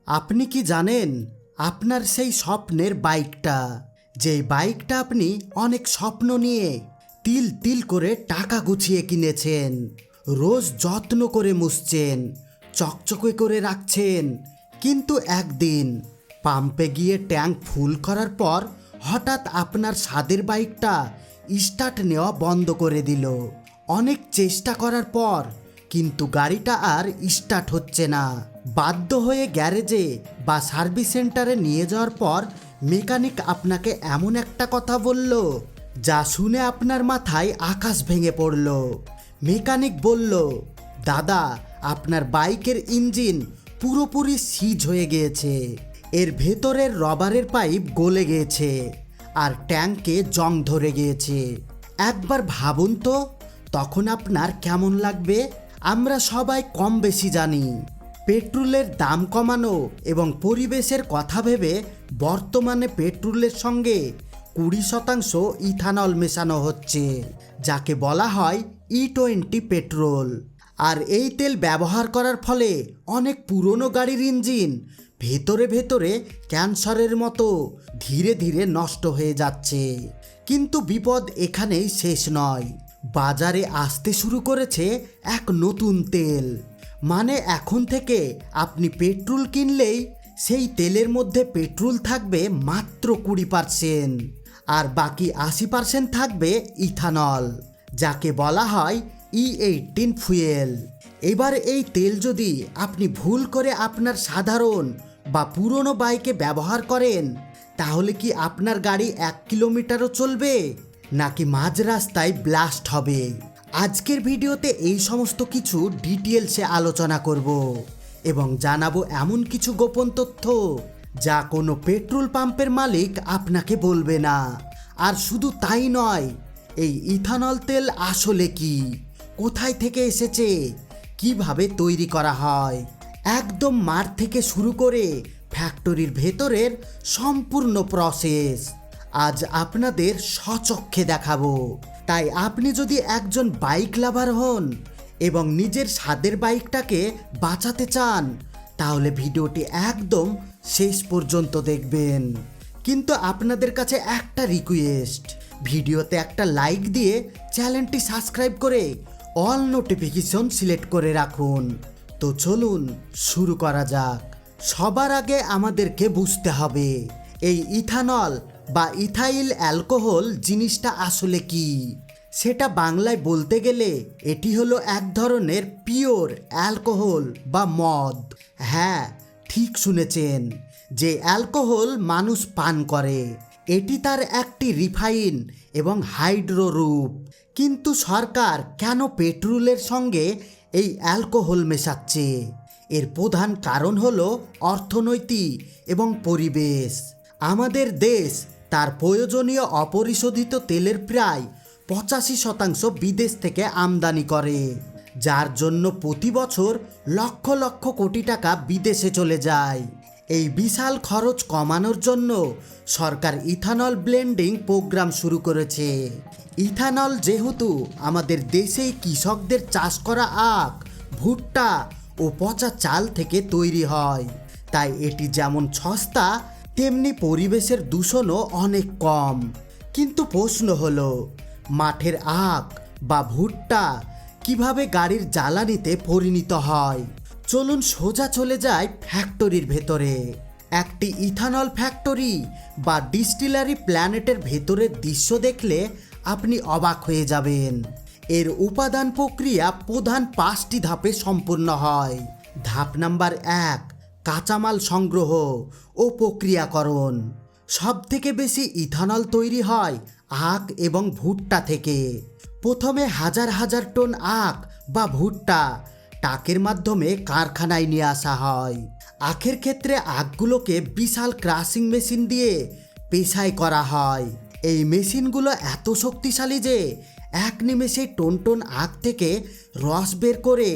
আপনি কি জানেন আপনার সেই স্বপ্নের বাইকটা, যেই বাইকটা আপনি অনেক স্বপ্ন নিয়ে তিল তিল করে টাকা গুছিয়ে কিনেছেন, রোজ যত্ন করে মুছছেন, চকচকে করে রাখছেন, কিন্তু একদিন পাম্পে গিয়ে ট্যাঙ্ক ফুল করার পর হঠাৎ আপনার স্বাদের বাইকটা স্টার্ট নেওয়া বন্ধ করে দিল। অনেক চেষ্টা করার পর কিন্তু গাড়িটা আর স্টার্ট হচ্ছে না। বাধ্য হয়ে গ্যারেজে বা সার্ভিস সেন্টারে নিয়ে যাওয়ার পর মেকানিক আপনাকে এমন একটা কথা বলল, যা শুনে আপনার মাথায় আকাশ ভেঙে পড়ল। মেকানিক বলল, দাদা, আপনার বাইকের ইঞ্জিন পুরোপুরি সিজ হয়ে গিয়েছে, এর ভেতরের রবারের পাইপ গলে গিয়েছে আর ট্যাঙ্কে জং ধরে গিয়েছে। একবার ভাবুন তো, তখন আপনার কেমন লাগবে? আমরা সবাই কম বেশি জানি পেট্রোলের দাম কমানো এবং পরিবেশের কথা ভেবে বর্তমানে পেট্রোলের সঙ্গে 20% ইথানল মেশানো হচ্ছে, যাকে বলা হয় E20 পেট্রোল। আর এই তেল ব্যবহার করার ফলে অনেক পুরনো গাড়ির ইঞ্জিন ভেতরে ভেতরে ক্যান্সারের মতো ধীরে ধীরে নষ্ট হয়ে যাচ্ছে। কিন্তু বিপদ এখানেই শেষ নয়। বাজারে আসতে শুরু করেছে এক নতুন তেল। মানে এখন থেকে আপনি পেট্রোল কিনলেই সেই তেলের মধ্যে পেট্রোল থাকবে মাত্র 20%, আর বাকি 80% থাকবে ইথানল, যাকে বলা হয় E18 ফুয়েল। এবার এই তেল যদি আপনি ভুল করে আপনার সাধারণ বা পুরনো বাইকে ব্যবহার করেন, তাহলে কি আপনার গাড়ি 1 কিলোমিটারও চলবে, নাকি মাঝ রাস্তায় ব্লাস্ট হবে? আজকের ভিডিওতে এই সমস্ত কিছু ডিটেলসে আলোচনা করব এবং জানাবো এমন কিছু গোপন তথ্য যা কোনো পেট্রোল পাম্পের মালিক আপনাকে বলবে না। আর শুধু তাই নয়, এই ইথানল তেল আসলে কি, কোথায় থেকে এসেছে, কিভাবে তৈরি করা হয়, একদম মাঠ থেকে শুরু করে ফ্যাক্টরির ভেতরের সম্পূর্ণ প্রসেস আজ আপনাদের স্বচক্ষে দেখাবো। তাই আপনি যদি একজন বাইক লাভার হন এবং নিজের স্বাদের বাইকটাকে বাঁচাতে চান, তাহলে ভিডিওটি একদম শেষ পর্যন্ত দেখবেন। কিন্তু আপনাদের কাছে একটা রিকোয়েস্ট, ভিডিওতে একটা লাইক দিয়ে চ্যানেলটি সাবস্ক্রাইব করে অল নোটিফিকেশন সিলেক্ট করে রাখুন। তো চলুন শুরু করা যাক। সবার আগে আমাদেরকে বুঝতে হবে এই ইথানল বা ইথাইল অ্যালকোহল জিনিসটা আসলে কি। সেটা বাংলায় বলতে গেলে এটি হলো এক ধরনের পিওর অ্যালকোহল বা মদ। হ্যাঁ, ঠিক শুনেছেন, যে অ্যালকোহল মানুষ পান করে। এটি তার একটি রিফাইন এবং হাইড্রো রূপ। কিন্তু সরকার কেন পেট্রোলের সঙ্গে এই অ্যালকোহল মেশাচ্ছে? এর প্রধান কারণ হলো অর্থনৈতিক এবং পরিবেশ। আমাদের দেশ তার প্রয়োজনীয় অপরিশোধিত তেলের প্রায় 85% বিদেশ থেকে আমদানি করে, যার জন্য প্রতি বছর লক্ষ লক্ষ কোটি টাকা বিদেশে চলে যায়। এই বিশাল খরচ কমানোর জন্য সরকার ইথানল ব্লেন্ডিং প্রোগ্রাম শুরু করেছে। ইথানল যেহেতু আমাদের দেশেই কৃষকদের চাষ করা আখ, ভুট্টা ও পচা চাল থেকে তৈরি হয়, তাই এটি যেমন সস্তা তেমনি পরিবেশের দূষণও অনেক কম। কিন্তু প্রশ্ন হলো, মাঠের আখ বা ভুট্টা কিভাবে গাড়ির জ্বালানিতে পরিণত হয়? চলুন সোজা চলে যাই ফ্যাক্টরির ভেতরে। একটি ইথানল ফ্যাক্টরি বা ডিস্টিলারি প্ল্যান্টের ভেতরের দৃশ্য দেখলে আপনি অবাক হয়ে যাবেন। এর উপাদান প্রক্রিয়া প্রধান 5টি ধাপে সম্পূর্ণ হয়। ধাপ নাম্বার 1, কাঁচামাল সংগ্রহ ও প্রক্রিয়াকরণ। সবথেকে বেশি ইথানল তৈরি হয় আখ এবং ভুট্টা থেকে। প্রথমে হাজার হাজার টন আখ বা ভুট্টা ট্রাকের মাধ্যমে কারখানায় নিয়ে আসা হয়। আখের ক্ষেত্রে আখগুলোকে বিশাল ক্রাশিং মেশিন দিয়ে পেশাই করা হয়। এই মেশিনগুলো এত শক্তিশালী যে এক নিমেষে টন টন আখ থেকে রস বের করে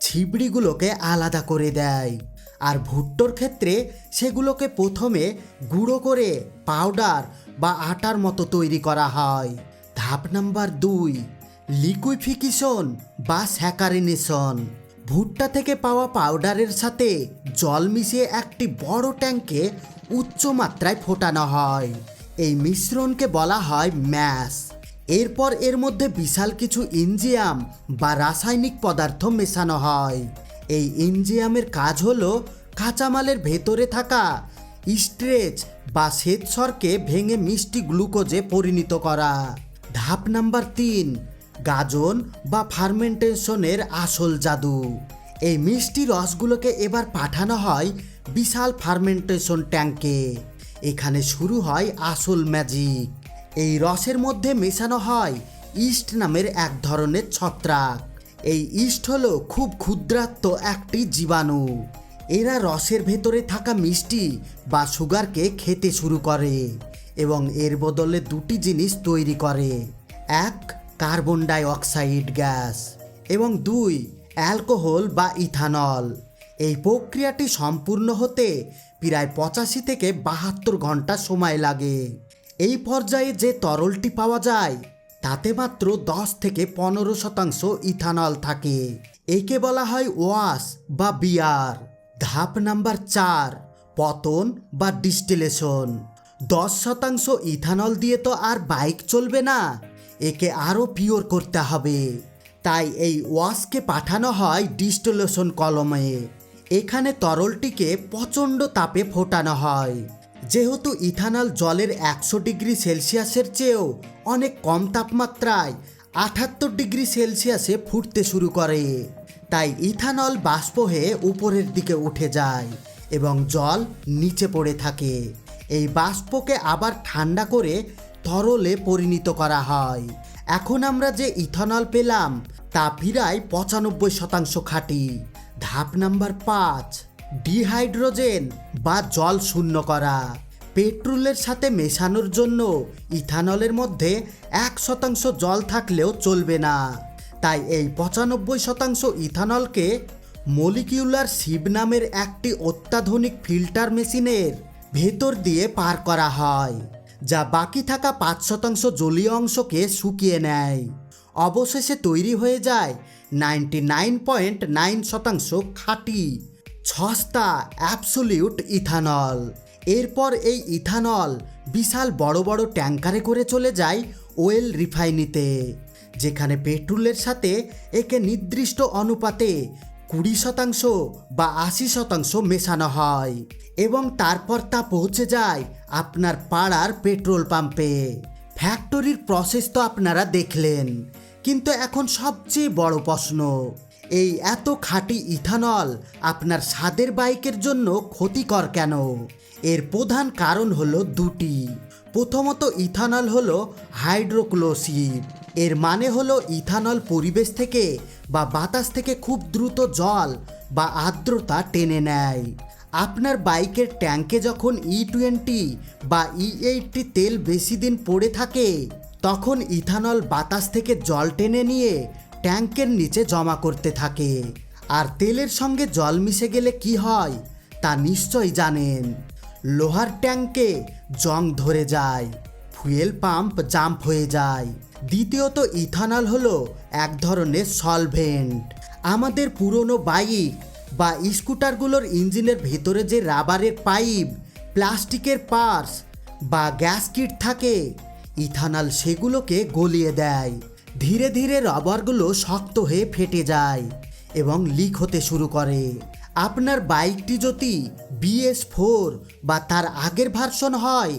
ছিবড়িগুলোকে আলাদা করে দেয়। আর ভুট্টোর ক্ষেত্রে সেগুলোকে প্রথমে গুঁড়ো করে পাউডার বা আটার মতো তৈরি করা হয়। ধাপ নাম্বার 2, লিকুইফিকেশন বা স্যাকারিনেশন। ভুট্টা থেকে পাওয়া পাউডারের সাথে জল মিশিয়ে একটি বড় ট্যাঙ্কে উচ্চ মাত্রায় ফোটানো হয়। এই মিশ্রণকে বলা হয় ম্যাশ। এরপর এর মধ্যে বিশাল কিছু ইঞ্জিয়াম বা রাসায়নিক পদার্থ মেশানো হয়। এই ইঞ্জিয়ামের কাজ হলো কাঁচামালের ভেতরে থাকা স্ট্রেচ বা শ্বেতসরকে ভেঙে মিষ্টি গ্লুকোজে পরিণত করা। ধাপ নাম্বার 3, গাজন বা ফার্মেন্টেশনের আসল জাদু। এই মিষ্টি রসগুলোকে এবার পাঠানো হয় বিশাল ফার্মেন্টেশন ট্যাঙ্কে। এখানে শুরু হয় আসল ম্যাজিক। এই রসের মধ্যে মেশানো হয় ইস্ট নামের এক ধরনের ছত্রাক। এই ইস্ট হলো খুব ক্ষুদ্রাত্ম একটি জীবাণু। এরা রসের ভেতরে থাকা মিষ্টি বা সুগারকে খেতে শুরু করে এবং এর বদলে দুটি জিনিস তৈরি করে, 1 কার্বন ডাই অক্সাইড গ্যাস এবং 2 অ্যালকোহল বা ইথানল। এই প্রক্রিয়াটি সম্পূর্ণ হতে প্রায় 85 থেকে 72 ঘন্টা সময় লাগে। এই পর্যায়ে যে তরলটি পাওয়া যায় তাতে মাত্র 10 থেকে 15% ইথানল থাকে। একে বলা হয় ওয়াশ বা বিয়ার। ধাপ নাম্বার 4, পতন বা ডিস্টিলেশন। 10% ইথানল দিয়ে তো আর বাইক চলবে না, একে আরও পিওর করতে হবে। তাই এই ওয়াশকে পাঠানো হয় ডিস্টিলেশন কলমে। এখানে তরলটিকে প্রচণ্ড তাপে ফোটানো হয়। যেহেতু ইথানল জলের 100 ডিগ্রি সেলসিয়াসের চেয়েও অনেক কম তাপমাত্রায় 78 ডিগ্রি সেলসিয়াসে ফুটতে শুরু করে, তাই ইথানল বাষ্প হয়ে উপরের দিকে উঠে যায় এবং জল নিচে পড়ে থাকে। এই বাষ্পকে আবার ঠান্ডা করে তরলে পরিণত করা হয়। এখন আমরা যে ইথানল পেলাম তা প্রায় 95% খাঁটি। ধাপ নাম্বার 5, ডিহাইড্রোজেন বা জল শূন্য করা। পেট্রোলের সাথে মেশানোর জন্য ইথানলের মধ্যে 1% জল থাকলেও চলবে না। তাই এই 95% ইথানলকে মলিকিউলার সিভ নামের একটি অত্যাধুনিক ফিল্টার মেশিনের ভেতর দিয়ে পার করা হয়, যা বাকি থাকা 5% জলীয় অংশকে শুকিয়ে নেয়। অবশেষে তৈরি হয়ে যায় 99.9% খাঁটি সস্তা অ্যাবসোলিউট ইথানল। এরপর এই ইথানল বিশাল বড় বড় ট্যাঙ্কারে করে চলে যায় ওয়েল রিফাইনিতে, যেখানে পেট্রোলের সাথে একে নির্দিষ্ট অনুপাতে 20% বা 80% মেশানো হয় এবং তারপর তা পৌঁছে যায় আপনার পাড়ার পেট্রোল পাম্পে। ফ্যাক্টরির প্রসেস তো আপনারা দেখলেন, কিন্তু এখন সবচেয়ে বড় প্রশ্ন, এই এত খাঁটি ইথানল আপনার স্বাদের বাইকের জন্য ক্ষতিকর কেন? এর প্রধান কারণ হলো দুটি। প্রথমত, ইথানল হলো হাইড্রোক্লোসিভ। এর মানে হলো ইথানল পরিবেশ থেকে বা বাতাস থেকে খুব দ্রুত জল বা আর্দ্রতা টেনে নেয়। আপনার বাইকের ট্যাঙ্কে যখন E20 বা E80 তেল বেশি দিন পড়ে থাকে তখন ইথানল বাতাস থেকে জল টেনে নিয়ে ট্যাঙ্কের নিচে জমা করতে থাকে। আর তেলের সঙ্গে জল মিশে গেলে কি হয় তা নিশ্চয়ই জানেন। লোহার ট্যাঙ্কে জং ধরে যায়, ফুয়েল পাম্প জাম্প হয়ে যায়। দ্বিতীয়ত, ইথানল হলো এক ধরনের সলভেন্ট। আমাদের পুরনো বাইক বা স্কুটারগুলোর ইঞ্জিনের ভেতরে যে রাবারের পাইপ, প্লাস্টিকের পার্স বা গ্যাস কিট থাকে, ইথানল সেগুলোকে গলিয়ে দেয়। ধীরে ধীরে রাবারগুলো শক্ত হয়ে ফেটে যায় এবং লিক হতে শুরু করে। আপনার বাইকটি যদি BS4 বা তার আগের ভার্সন হয়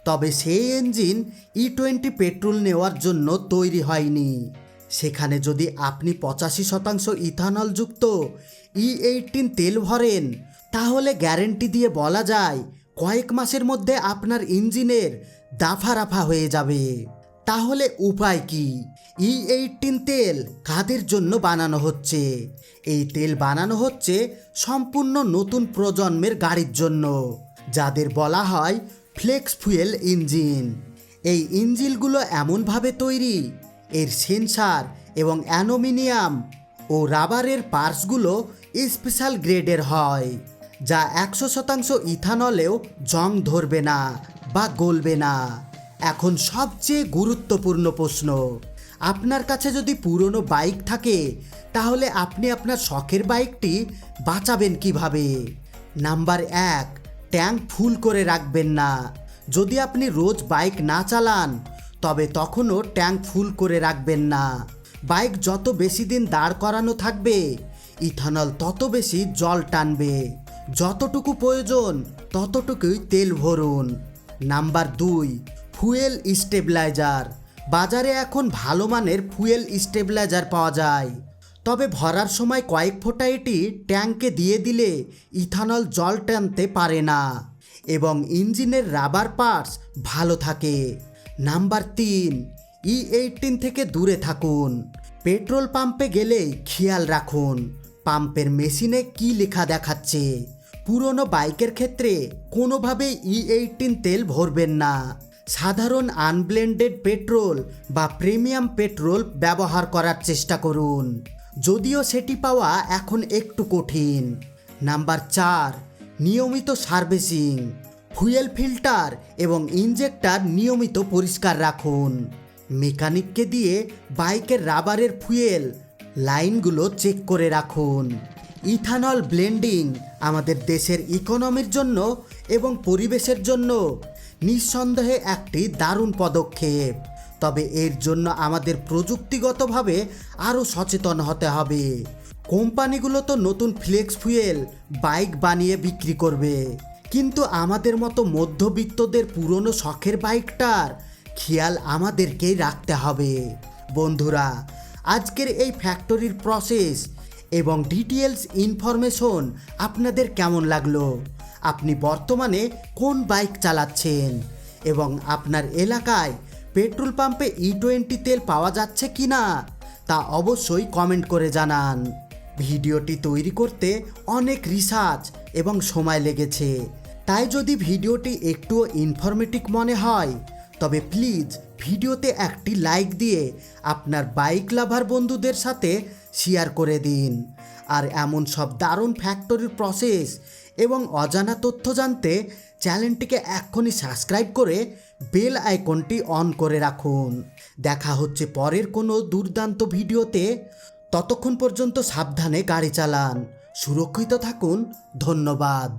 তবে সেই ইঞ্জিন E20 পেট্রোল নেওয়ার জন্য তৈরি হয়নি। সেখানে যদি আপনি 85% ইথানল যুক্ত E18 তেল ভরেন তাহলে গ্যারেন্টি দিয়ে বলা যায় কয়েক মাসের মধ্যে আপনার ইঞ্জিনের দাফারাফা হয়ে যাবে। তাহলে উপায় কি? E18 তেল কাদের জন্য বানানো হচ্ছে? এই তেল বানানো হচ্ছে সম্পূর্ণ নতুন প্রজন্মের গাড়ির জন্য, যাদের বলা হয় ফ্লেক্স ফুয়েল ইঞ্জিন। এই ইঞ্জিনগুলো এমনভাবে তৈরি, এর সেন্সার এবং অ্যালুমিনিয়াম ও রাবারের পার্টসগুলো স্পেশাল গ্রেডের হয়, যা 100% ইথানলেও জং ধরবে না বা গলবে না। এখন সবচেয়ে গুরুত্বপূর্ণ প্রশ্ন, আপনার কাছে যদি পুরনো বাইক থাকে তাহলে আপনি আপনার শখের বাইকটি বাঁচাবেন কিভাবে? নাম্বার 1, ট্যাঙ্ক ফুল করে রাখবেন না। যদি আপনি রোজ বাইক না চালান তবে তখনও ট্যাঙ্ক ফুল করে রাখবেন না। বাইক যত বেশি দিন দাঁড় করানো থাকবে ইথানল তত বেশি জল টানবে। যতটুকু প্রয়োজন ততটুকুই তেল ভরুন। Number 2, fuel stabiliser. বাজারে এখন ভালো মানের ফুয়েল স্টেবিলাইজার পাওয়া যায়, তবে ভরার সময় কয়েক ফোঁটা এটি ট্যাঙ্কে দিয়ে দিলে ইথানল জল টানতে পারে না এবং ইঞ্জিনের রাবার পার্টস ভালো থাকে। নাম্বার 3, E18 থেকে দূরে থাকুন। পেট্রোল পাম্পে গেলেই খেয়াল রাখুন পাম্পের মেশিনে কি লেখা দেখাচ্ছে। পুরনো বাইকের ক্ষেত্রে কোনোভাবেই E18 তেল ভরবেন না। সাধারণ আনব্লেন্ডেড পেট্রোল বা প্রিমিয়াম পেট্রোল ব্যবহার করার চেষ্টা করুন, যদিও সেটি পাওয়া এখন একটু কঠিন। নাম্বার 4, নিয়মিত সার্ভিসিং। ফুয়েল ফিল্টার এবং ইনজেক্টর নিয়মিত পরিষ্কার রাখুন। মেকানিককে দিয়ে বাইকের রাবারের ফুয়েল লাইনগুলো চেক করে রাখুন। ইথানল ব্লেন্ডিং আমাদের দেশের ইকোনমির জন্য এবং পরিবেশের জন্য নিঃসন্দেহে একটি দারুণ পদক্ষেপ, তবে এর জন্য আমাদের প্রযুক্তিগতভাবে আরও সচেতন হতে হবে। কোম্পানিগুলো তো নতুন ফ্লেক্স ফুয়েল বাইক বানিয়ে বিক্রি করবে, কিন্তু আমাদের মতো মধ্যবিত্তদের পুরনো শখের বাইকটার খেয়াল আমাদেরকেই রাখতে হবে। বন্ধুরা, আজকের এই ফ্যাক্টরির প্রসেস এবং ডিটেলস ইনফরমেশন আপনাদের কেমন লাগলো? আপনি বর্তমানে কোন বাইক চালাচ্ছেন এবং আপনার এলাকায় পেট্রোল পাম্পে E20 তেল পাওয়া যাচ্ছে কি না তা অবশ্যই কমেন্ট করে জানান। ভিডিওটি তৈরি করতে অনেক রিসার্চ এবং সময় লেগেছে, তাই যদি ভিডিওটি একটুও ইনফরমেটিভ মনে হয় তবে প্লিজ ভিডিওতে একটি লাইক দিয়ে আপনার বাইক লাভার বন্ধুদের সাথে শেয়ার করে দিন। আর এমন সব দারুণ ফ্যাক্টরির প্রসেস এবং অজানা তথ্য জানতে চ্যানেলটিকে এক্ষুনি সাবস্ক্রাইব করে বেল আইকনটি অন করে রাখুন। দেখা হচ্ছে পরের কোনো দুর্দান্ত ভিডিওতে। ততক্ষণ পর্যন্ত সাবধানে গাড়ি চালান, সুরক্ষিত থাকুন। ধন্যবাদ।